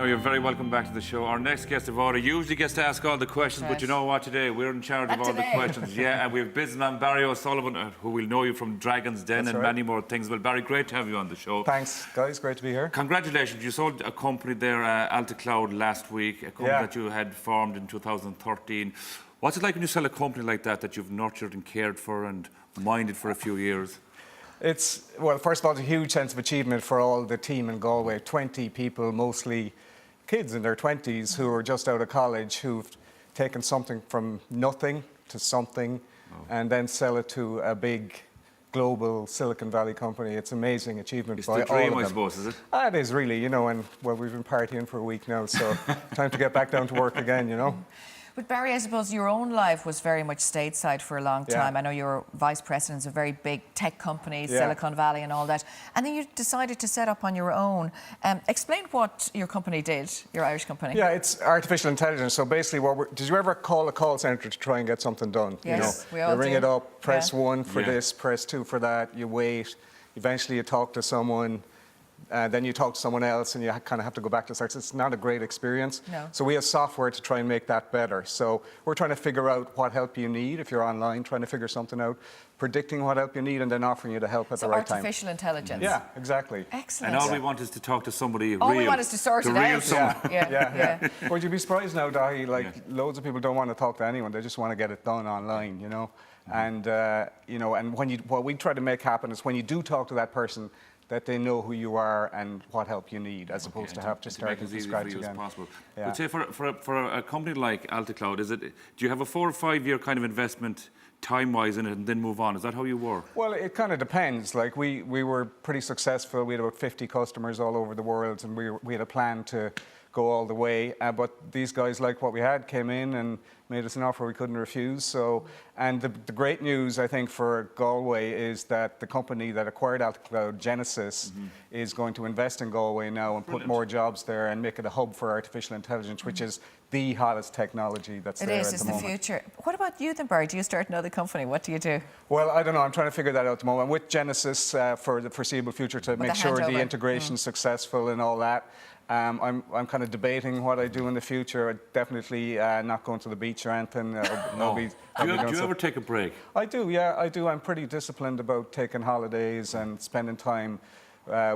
No, you're very welcome back to the show. Our next guest of honor usually gets to ask all the questions, but you know what, today we're in charge of all the questions. Yeah, and we have businessman Barry O'Sullivan, who will know you from Dragon's Den and many more things. Well, Barry, great to have you on the show. Thanks, guys. Great to be here. Congratulations. You sold a company there, Alto last week, a company that you had formed in 2013. What's it like when you sell a company like that you've nurtured and cared for and minded for a few years? It's, well, first of all, it's a huge sense of achievement for all the team in Galway. 20 people, mostly kids in their 20s, who are just out of college, who've taken something from nothing to something and then sell it to a big global Silicon Valley company. It's an amazing achievement it's by the dream, all of them. I suppose, is it? It is really, you know, and well, we've been partying for a week now, so time to get back down to work again, you know. But Barry, I suppose your own life was very much stateside for a long time. I know you were vice president of a very big tech company, Silicon Valley and all that. And then you decided to set up on your own. Explain what your company did, your Irish company. Yeah, it's artificial intelligence. So basically, did you ever call a call centre to try and get something done? Yes, you know, we all you ring do. it up, press 1 for this, press 2 for that, you wait, eventually you talk to someone, then you talk to someone else and you kind of have to go back to start. It's not a great experience. No. So we have software to try and make that better. So we're trying to figure out what help you need if you're online, trying to figure something out, predicting what help you need and then offering you the help at the right time. So artificial intelligence. Yeah, exactly. Excellent. And all we want is to talk to somebody all we want is to sort it out. Yeah. Well, you'd be surprised now, Dahi, like loads of people don't want to talk to anyone. They just want to get it done online, you know. And, you know, and what we try to make happen is when you do talk to that person, that they know who you are and what help you need, as opposed to have to start from scratch again. But say for a company like Alto, do you have a 4 or 5 year kind of investment time-wise in it and then move on? Is that how you work? Well, it kind of depends. Like we were pretty successful. We had about 50 customers all over the world, and we had a plan to go all the way. But these guys liked what we had, came in and made us an offer we couldn't refuse. So, and the great news, I think, for Galway is that the company that acquired Alto, Genesis, is going to invest in Galway now and put more jobs there and make it a hub for artificial intelligence, which is the hottest technology that's there at the moment. It is, it's the future. What about you then, Barry? Do you start another company? What do you do? Well, I don't know. I'm trying to figure that out at the moment. I'm with Genesis for the foreseeable future to make sure the integration's successful and all that. I'm kind of debating what I do in the future. I'm definitely not going to the beach or anything. Do you ever take a break? I do, yeah, I do. I'm pretty disciplined about taking holidays and spending time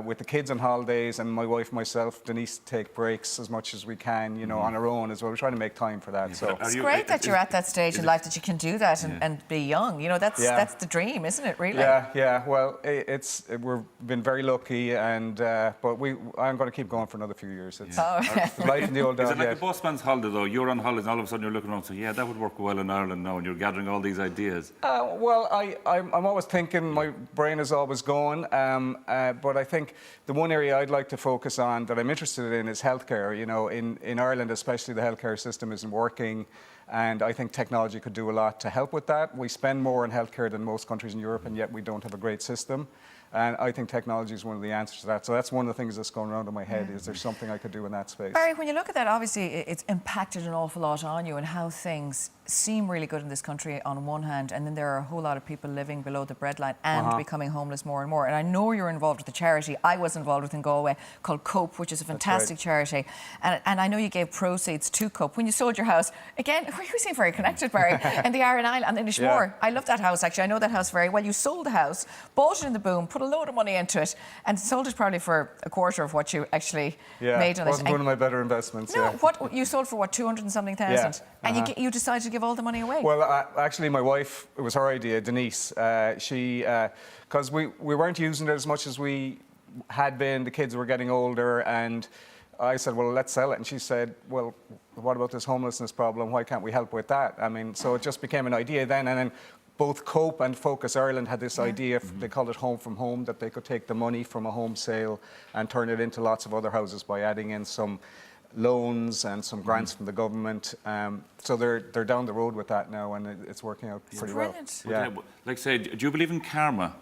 with the kids on holidays, and my wife and myself, Denise, take breaks as much as we can, you know, on our own as well. We're trying to make time for that. So it's great that you're at that stage in life that you can do that and be young. You know, that's the dream, isn't it? Really? Yeah. Well, we've been very lucky, and but I'm going to keep going for another few years. It's life in the old days. Is it like a busman's holiday though? You're on holidays, and all of a sudden you're looking around and saying, "Yeah, that would work well in Ireland now," and you're gathering all these ideas. Well, I'm always thinking. My brain is always going, but I think the one area I'd like to focus on that I'm interested in is healthcare. You know, in Ireland especially, the healthcare system isn't working, and I think technology could do a lot to help with that. We spend more on healthcare than most countries in Europe, and yet we don't have a great system. And I think technology is one of the answers to that. So that's one of the things that's going around in my head. Is there something I could do in that space? Barry, when you look at that, obviously it's impacted an awful lot on you and how things seem really good in this country on one hand, and then there are a whole lot of people living below the breadline and becoming homeless more and more. And I know you're involved with a charity I was involved with in Galway called Cope, which is a fantastic charity. And I know you gave proceeds to Cope. When you sold your house, again, you seem very connected, Barry, in the Aran Island, and in Ishmore. I love that house, actually. I know that house very well. You sold the house, bought it in the boom, put a load of money into it, and sold it probably for a quarter of what you actually made on it. Wasn't one of my better investments. No, what you sold for what, 200 and something thousand? And you decided to give all the money away? Well, actually, my wife, it was her idea, Denise. Because we weren't using it as much as we had been. The kids were getting older, and I said, well, let's sell it. And she said, well, what about this homelessness problem? Why can't we help with that? I mean, so it just became an idea then, and then both Cope and Focus Ireland had this idea, they called it Home from Home, that they could take the money from a home sale and turn it into lots of other houses by adding in some loans and some grants from the government. So they're down the road with that now, and it's working out pretty well. Yeah. Like say, do you believe in karma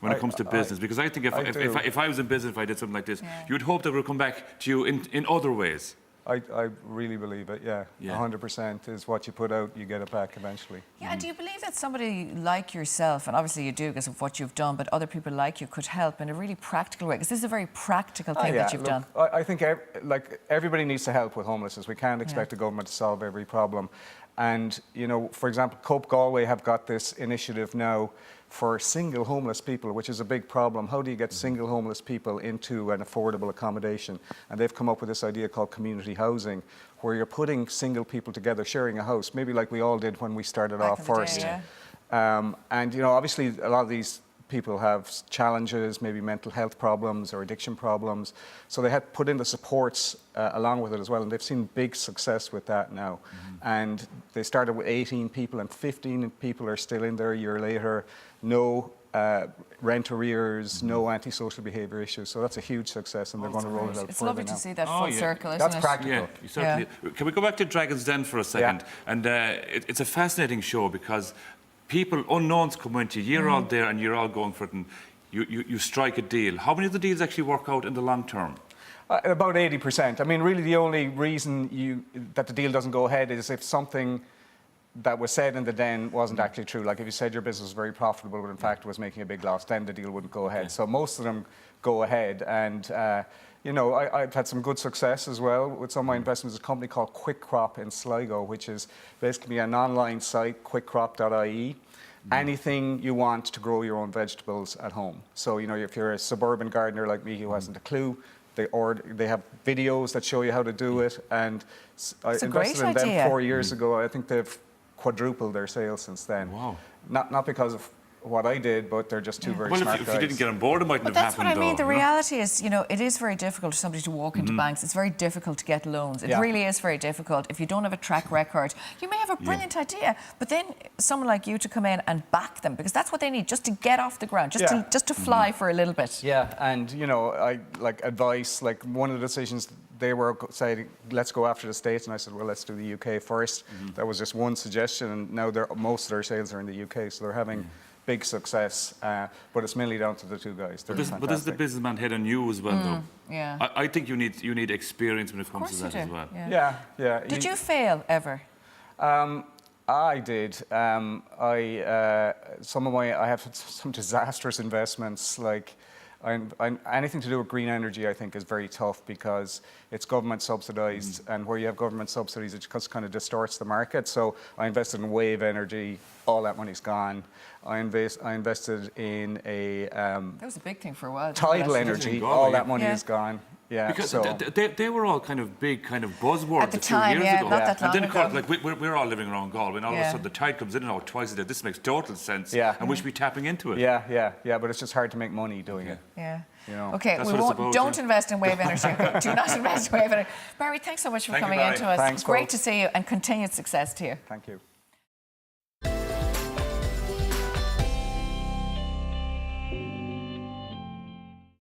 when it comes to business? Because I think if I was in business, if I did something like this, you would hope that it would come back to you in other ways. I really believe it, yeah. 100% is what you put out, you get it back eventually. Yeah, do you believe that somebody like yourself, and obviously you do because of what you've done, but other people like you could help in a really practical way? Because this is a very practical thing that you've done. I think everybody needs to help with homelessness. We can't expect the government to solve every problem. And, you know, for example, Cope Galway have got this initiative now for single homeless people, which is a big problem. How do you get single homeless people into an affordable accommodation? And they've come up with this idea called community housing, where you're putting single people together, sharing a house, maybe like we all did when we started off first. And, you know, obviously a lot of these people have challenges, maybe mental health problems or addiction problems. So they had put in the supports along with it as well, and they've seen big success with that now. And they started with 18 people, and 15 people are still in there a year later. No rent arrears, no antisocial behaviour issues. So that's a huge success, and they're going to roll it out It's further lovely now. to see that full circle, isn't That's it? practical. Yeah, you certainly. Can we go back to Dragon's Den for a second? And it's a fascinating show because people, unknowns, come into you. You're all there and you're all going for it, and you strike a deal. How many of the deals actually work out in the long term? About 80%. I mean, really the only reason that the deal doesn't go ahead is if something that was said in the den wasn't actually true. Like if you said your business was very profitable, but in fact was making a big loss, then the deal wouldn't go ahead. So most of them go ahead. And, you know, I've had some good success as well with some of my investments. There's a company called Quick Crop in Sligo, which is basically an online site, quickcrop.ie. Anything you want to grow your own vegetables at home. So, you know, if you're a suburban gardener like me who hasn't a clue, they have videos that show you how to do it. And I invested in them 4 years ago. I think they've quadrupled their sales since then. Wow. Not because of what I did, but they're just two very smart guys. Well, if you didn't get on board, it mightn't have happened. That's what I mean. The reality is, you know, it is very difficult for somebody to walk into banks. It's very difficult to get loans. It really is very difficult. If you don't have a track record, you may have a brilliant idea, but then someone like you to come in and back them, because that's what they need, just to get off the ground, just to fly for a little bit. Yeah, and, you know, I like advice, like one of the decisions they were saying, let's go after the States, and I said, well, let's do the UK first. That was just one suggestion, and now most of their sales are in the UK, so they're having big success, but it's mainly down to the two guys. But this is the businessman head on you as well, though. Yeah. I think you need experience when it comes to that as well. Yeah. Did you fail ever? I did. I have some disastrous investments. Like, anything to do with green energy, I think, is very tough because it's government subsidised, and where you have government subsidies, it just kind of distorts the market. So I invested in wave energy. All that money's gone. I invested in a that was a big thing for a while. tidal energy. All that money is gone. Yeah, because they were all kind of big kind of buzzwords at the a few time, years ago. Not that long and then, ago. like, we're all living around Galway, and all of a sudden the tide comes in and out twice a day. This makes total sense. And we should be tapping into it. Yeah, but it's just hard to make money doing it. Yeah. You know, okay, don't invest in wave energy. Do not invest in wave energy. Barry, thanks so much for coming in to us. Thanks, Great to see you, and continued success to you. Thank you.